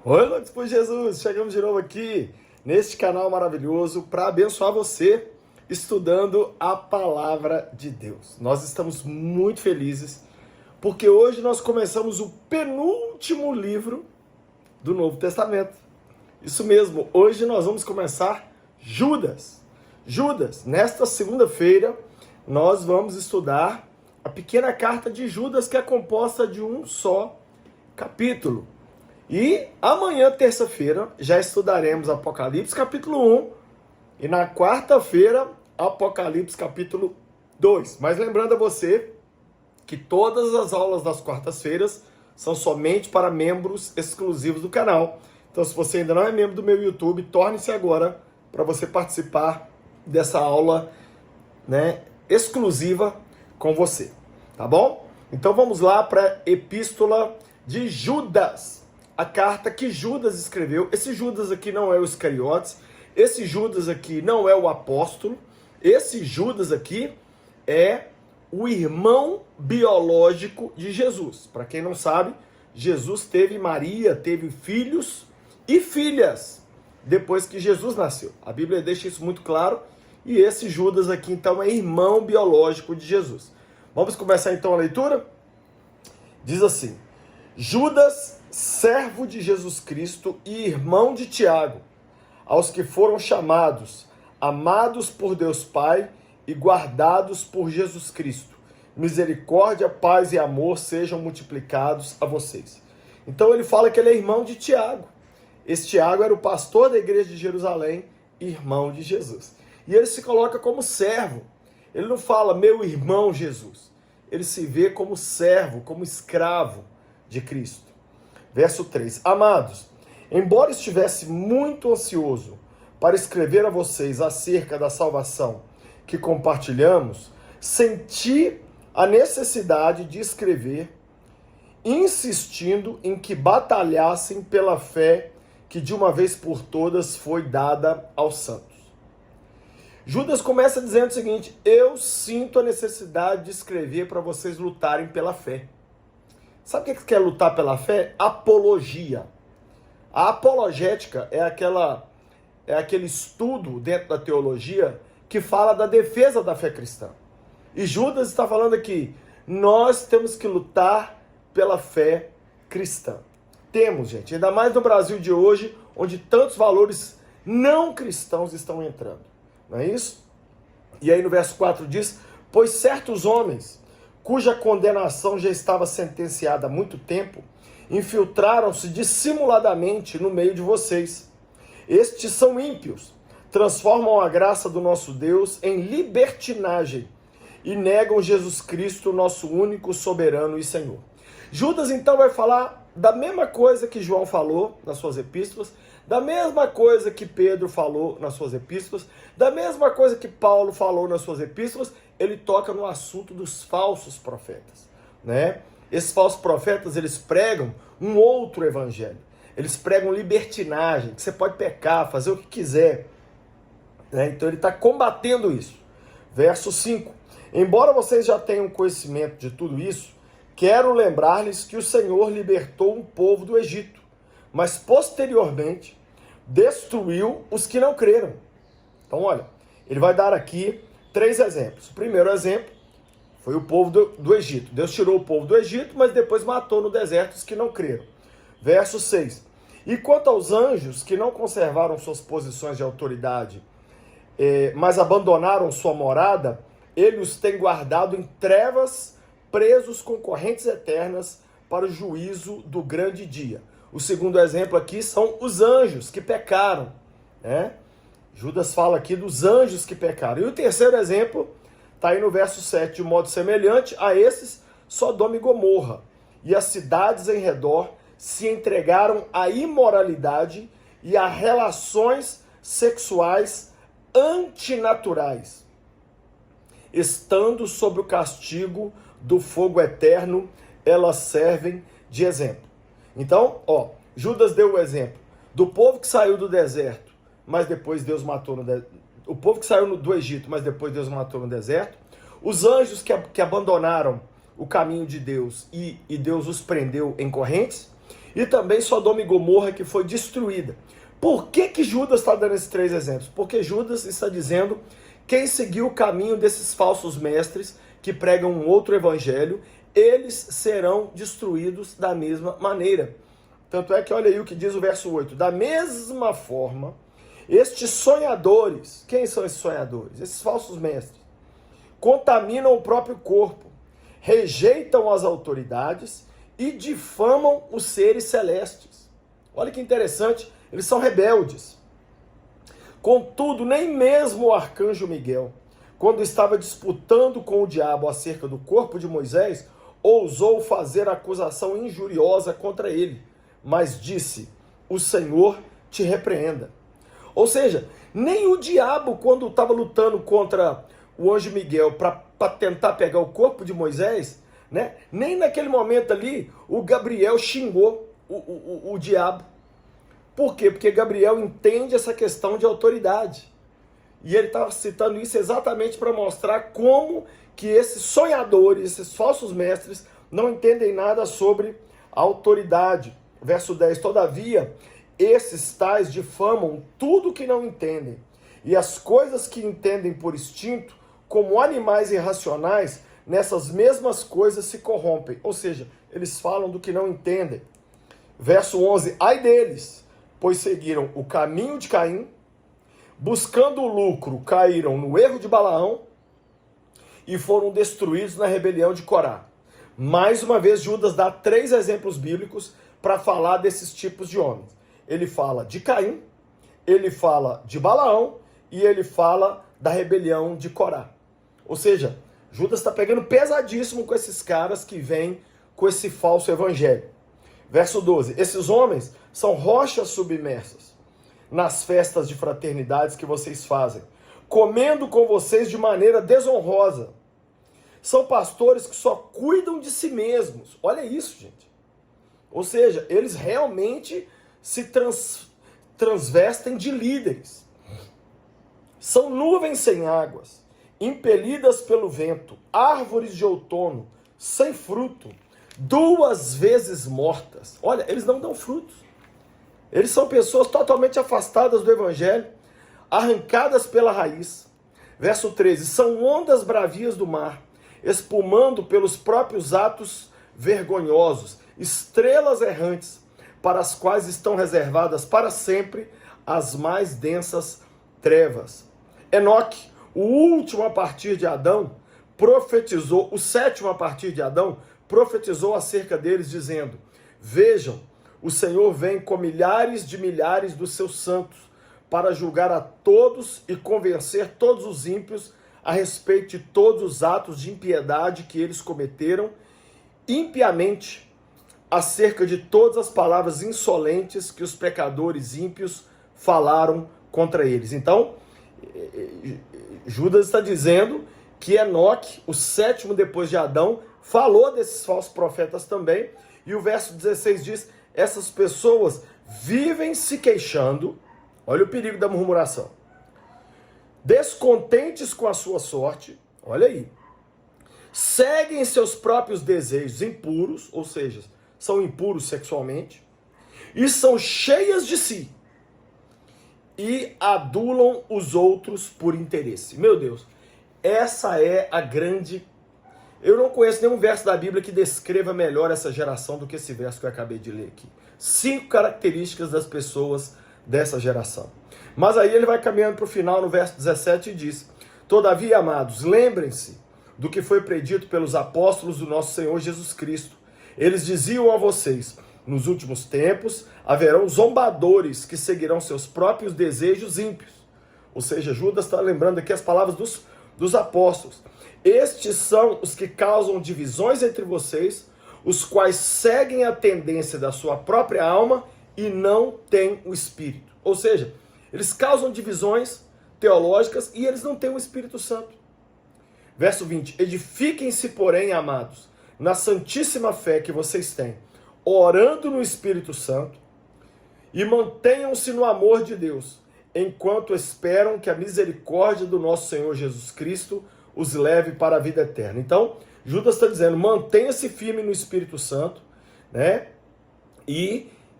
Oi, loucos por Jesus! Chegamos de novo aqui neste canal maravilhoso para abençoar você estudando a palavra de Deus. Nós estamos muito felizes porque hoje nós começamos o penúltimo livro do Novo Testamento. Isso mesmo, hoje nós vamos começar Judas. Judas, nesta segunda-feira, nós vamos estudar a pequena carta de Judas, que é composta de um só capítulo. E amanhã, terça-feira, já estudaremos Apocalipse capítulo 1 e na quarta-feira, Apocalipse capítulo 2. Mas lembrando a você que todas as aulas das quartas-feiras são somente para membros exclusivos do canal. Então, se você ainda não é membro do meu YouTube, torne-se agora para você participar dessa aula, exclusiva com você, tá bom? Então vamos lá para a epístola de Judas. A carta que Judas escreveu. Esse Judas aqui não é o Iscariotes, esse Judas aqui não é o apóstolo, esse Judas aqui é o irmão biológico de Jesus. Para quem não sabe, Jesus teve Maria, teve filhos e filhas depois que Jesus nasceu. A Bíblia deixa isso muito claro, e esse Judas aqui então é irmão biológico de Jesus. Vamos começar então a leitura? Diz assim: Judas, servo de Jesus Cristo e irmão de Tiago, aos que foram chamados, amados por Deus Pai e guardados por Jesus Cristo, misericórdia, paz e amor sejam multiplicados a vocês. Então ele fala que ele é irmão de Tiago. Esse Tiago era o pastor da igreja de Jerusalém, irmão de Jesus. E ele se coloca como servo. Ele não fala meu irmão Jesus. Ele se vê como servo, como escravo de Cristo. Verso 3. Amados, embora estivesse muito ansioso para escrever a vocês acerca da salvação que compartilhamos, senti a necessidade de escrever, insistindo em que batalhassem pela fé que de uma vez por todas foi dada aos santos. Judas começa dizendo o seguinte: eu sinto a necessidade de escrever para vocês lutarem pela fé. Sabe o que quer lutar pela fé? Apologia. A apologética é aquele estudo dentro da teologia que fala da defesa da fé cristã. E Judas está falando aqui, nós temos que lutar pela fé cristã. Temos, gente, ainda mais no Brasil de hoje, onde tantos valores não cristãos estão entrando. Não é isso? E aí no verso 4 diz, pois certos homens, cuja condenação já estava sentenciada há muito tempo, infiltraram-se dissimuladamente no meio de vocês. Estes são ímpios, transformam a graça do nosso Deus em libertinagem e negam Jesus Cristo, nosso único soberano e Senhor. Judas então vai falar da mesma coisa que João falou nas suas epístolas, da mesma coisa que Pedro falou nas suas epístolas, da mesma coisa que Paulo falou nas suas epístolas. Ele toca no assunto dos falsos profetas, né? Esses falsos profetas, eles pregam um outro evangelho. Eles pregam libertinagem, que você pode pecar, fazer o que quiser, né? Então ele está combatendo isso. Verso 5. Embora vocês já tenham conhecimento de tudo isso, quero lembrar-lhes que o Senhor libertou um povo do Egito, mas posteriormente destruiu os que não creram. Então olha, ele vai dar aqui 3 exemplos. O primeiro exemplo foi o povo do Egito. Deus tirou o povo do Egito, mas depois matou no deserto os que não creram. Verso 6. E quanto aos anjos que não conservaram suas posições de autoridade, mas abandonaram sua morada, ele os tem guardado em trevas, presos com correntes eternas para o juízo do grande dia. O segundo exemplo aqui são os anjos que pecaram, né? Judas fala aqui dos anjos que pecaram. E o terceiro exemplo está aí no verso 7. De modo semelhante a esses, Sodoma e Gomorra e as cidades em redor se entregaram à imoralidade e a relações sexuais antinaturais, estando sob o castigo do fogo eterno, elas servem de exemplo. Então, Judas deu o exemplo do povo que saiu do deserto, mas depois Deus matou o povo que saiu do Egito, mas depois Deus matou no deserto. Os anjos que abandonaram o caminho de Deus e Deus os prendeu em correntes. e também Sodoma e Gomorra, que foi destruída. Por que Judas está dando esses 3 exemplos? Porque Judas está dizendo: quem seguiu o caminho desses falsos mestres que pregam um outro evangelho, eles serão destruídos da mesma maneira. Tanto é que olha aí o que diz o verso 8. Da mesma forma, estes sonhadores, quem são esses sonhadores? Esses falsos mestres, contaminam o próprio corpo, rejeitam as autoridades e difamam os seres celestes. Olha que interessante, eles são rebeldes. Contudo, nem mesmo o arcanjo Miguel, quando estava disputando com o diabo acerca do corpo de Moisés, ousou fazer acusação injuriosa contra ele, mas disse: o Senhor te repreenda. Ou seja, nem o diabo, quando estava lutando contra o anjo Miguel para tentar pegar o corpo de Moisés, né? Nem naquele momento ali o Gabriel xingou o diabo. Por quê? Porque Gabriel entende essa questão de autoridade. E ele estava citando isso exatamente para mostrar como que esses sonhadores, esses falsos mestres, não entendem nada sobre a autoridade. Verso 10, todavia, esses tais difamam tudo que não entendem, e as coisas que entendem por instinto, como animais irracionais, nessas mesmas coisas se corrompem. Ou seja, eles falam do que não entendem. Verso 11, ai deles, pois seguiram o caminho de Caim, buscando o lucro, caíram no erro de Balaão e foram destruídos na rebelião de Corá. Mais uma vez, Judas dá 3 exemplos bíblicos para falar desses tipos de homens. Ele fala de Caim, ele fala de Balaão e ele fala da rebelião de Corá. Ou seja, Judas está pegando pesadíssimo com esses caras que vêm com esse falso evangelho. Verso 12, esses homens são rochas submersas nas festas de fraternidades que vocês fazem, comendo com vocês de maneira desonrosa. São pastores que só cuidam de si mesmos. Olha isso, gente. Ou seja, eles realmente se transvestem de líderes. São nuvens sem águas, impelidas pelo vento, árvores de outono, sem fruto, 2 vezes mortas. Olha, eles não dão frutos. Eles são pessoas totalmente afastadas do evangelho, arrancadas pela raiz. Verso 13, são ondas bravias do mar, espumando pelos próprios atos vergonhosos, estrelas errantes, para as quais estão reservadas para sempre as mais densas trevas. Enoque, o último a partir de Adão, profetizou, o 7º a partir de Adão, profetizou acerca deles, dizendo: vejam, o Senhor vem com milhares de milhares dos seus santos para julgar a todos e convencer todos os ímpios a respeito de todos os atos de impiedade que eles cometeram impiamente, acerca de todas as palavras insolentes que os pecadores ímpios falaram contra eles. Então, Judas está dizendo que Enoque, o 7º depois de Adão, falou desses falsos profetas também, e o verso 16 diz: essas pessoas vivem se queixando, olha o perigo da murmuração, descontentes com a sua sorte, olha aí, seguem seus próprios desejos impuros, ou seja, são impuros sexualmente, e são cheias de si, e adulam os outros por interesse. Meu Deus, essa é a grande... Eu não conheço nenhum verso da Bíblia que descreva melhor essa geração do que esse verso que eu acabei de ler aqui. 5 características das pessoas dessa geração. Mas aí ele vai caminhando para o final, no verso 17, e diz: todavia, amados, lembrem-se do que foi predito pelos apóstolos do nosso Senhor Jesus Cristo. Eles diziam a vocês: nos últimos tempos haverão zombadores que seguirão seus próprios desejos ímpios. Ou seja, Judas está lembrando aqui as palavras dos apóstolos. Estes são os que causam divisões entre vocês, os quais seguem a tendência da sua própria alma e não têm o Espírito. Ou seja, eles causam divisões teológicas e eles não têm o Espírito Santo. Verso 20, edifiquem-se, porém, amados, na santíssima fé que vocês têm, orando no Espírito Santo, e mantenham-se no amor de Deus, enquanto esperam que a misericórdia do nosso Senhor Jesus Cristo os leve para a vida eterna. Então, Judas está dizendo, mantenha-se firme no Espírito Santo, né?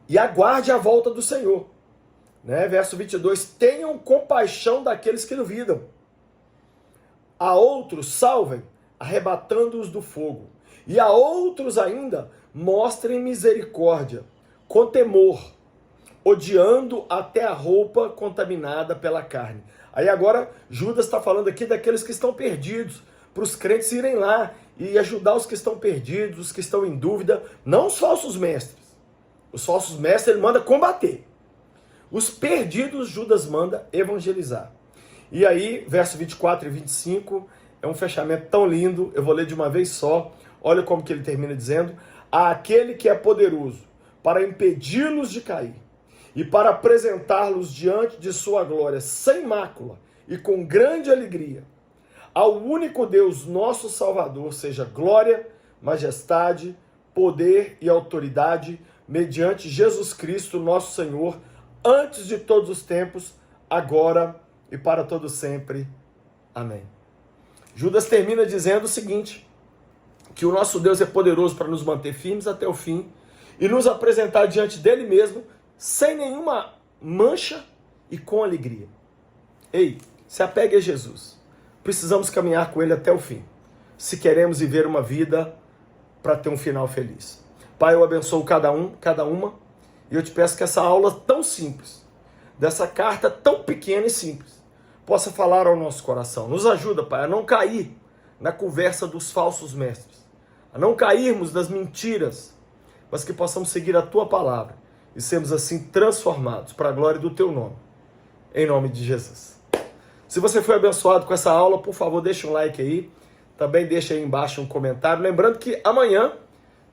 e aguarde a volta do Senhor. Né? Verso 22, tenham compaixão daqueles que duvidam. A outros salvem, arrebatando-os do fogo. E a outros ainda mostrem misericórdia, com temor, odiando até a roupa contaminada pela carne. Aí agora Judas está falando aqui daqueles que estão perdidos, para os crentes irem lá e ajudar os que estão perdidos, os que estão em dúvida, não os falsos mestres. Os falsos mestres ele manda combater. Os perdidos Judas manda evangelizar. E aí, verso 24 e 25, é um fechamento tão lindo, eu vou ler de uma vez só. Olha como que ele termina dizendo: aquele que é poderoso para impedi-los de cair e para apresentá-los diante de sua glória sem mácula e com grande alegria. Ao único Deus, nosso Salvador, seja glória, majestade, poder e autoridade, mediante Jesus Cristo, nosso Senhor, antes de todos os tempos, agora e para todo sempre. Amém. Judas termina dizendo o seguinte, que o nosso Deus é poderoso para nos manter firmes até o fim e nos apresentar diante dele mesmo, sem nenhuma mancha e com alegria. Ei, se apegue a Jesus. Precisamos caminhar com ele até o fim, se queremos viver uma vida para ter um final feliz. Pai, eu abençoo cada um, cada uma, e eu te peço que essa aula tão simples, dessa carta tão pequena e simples, possa falar ao nosso coração. Nos ajuda, Pai, a não cair na conversa dos falsos mestres, a não cairmos nas mentiras, mas que possamos seguir a Tua palavra e sermos assim transformados para a glória do Teu nome, em nome de Jesus. Se você foi abençoado com essa aula, por favor, deixa um like aí, também deixa aí embaixo um comentário, lembrando que amanhã,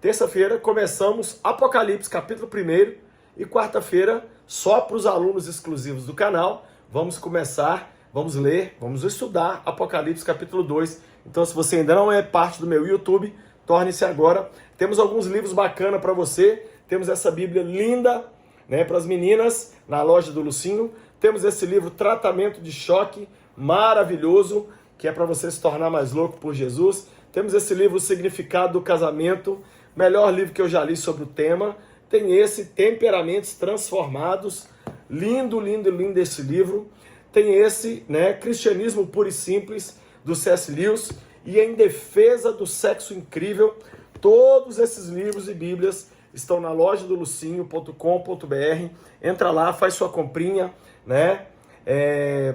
terça-feira, começamos Apocalipse capítulo 1 e quarta-feira, só para os alunos exclusivos do canal, vamos começar, vamos ler, vamos estudar Apocalipse capítulo 2. Então, se você ainda não é parte do meu YouTube, torne-se agora. Temos alguns livros bacanas para você, temos essa Bíblia linda, né, para as meninas, na loja do Lucinho. Temos esse livro Tratamento de Choque, maravilhoso, que é para você se tornar mais louco por Jesus. Temos esse livro O Significado do Casamento, melhor livro que eu já li sobre o tema. Tem esse Temperamentos Transformados, lindo, lindo, lindo esse livro. Tem esse, né, Cristianismo Puro e Simples, do C.S. Lewis, e Em Defesa do Sexo Incrível. Todos esses livros e bíblias estão na loja do lucinho.com.br. Entra lá, faz sua comprinha, né?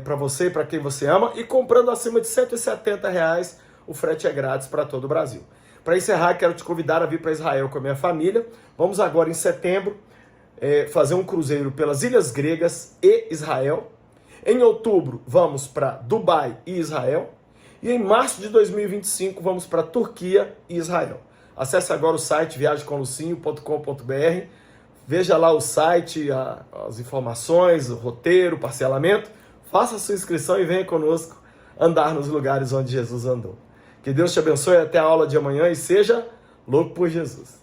Para você, para quem você ama, e comprando acima de R$170, o frete é grátis para todo o Brasil. Para encerrar, quero te convidar a vir para Israel com a minha família. Vamos agora em setembro fazer um cruzeiro pelas Ilhas Gregas e Israel. Em outubro, vamos para Dubai e Israel. E em março de 2025, vamos para Turquia e Israel. Acesse agora o site viagemcomlucinho.com.br. Veja lá o site, as informações, o roteiro, o parcelamento. Faça a sua inscrição e venha conosco andar nos lugares onde Jesus andou. Que Deus te abençoe até a aula de amanhã e seja louco por Jesus.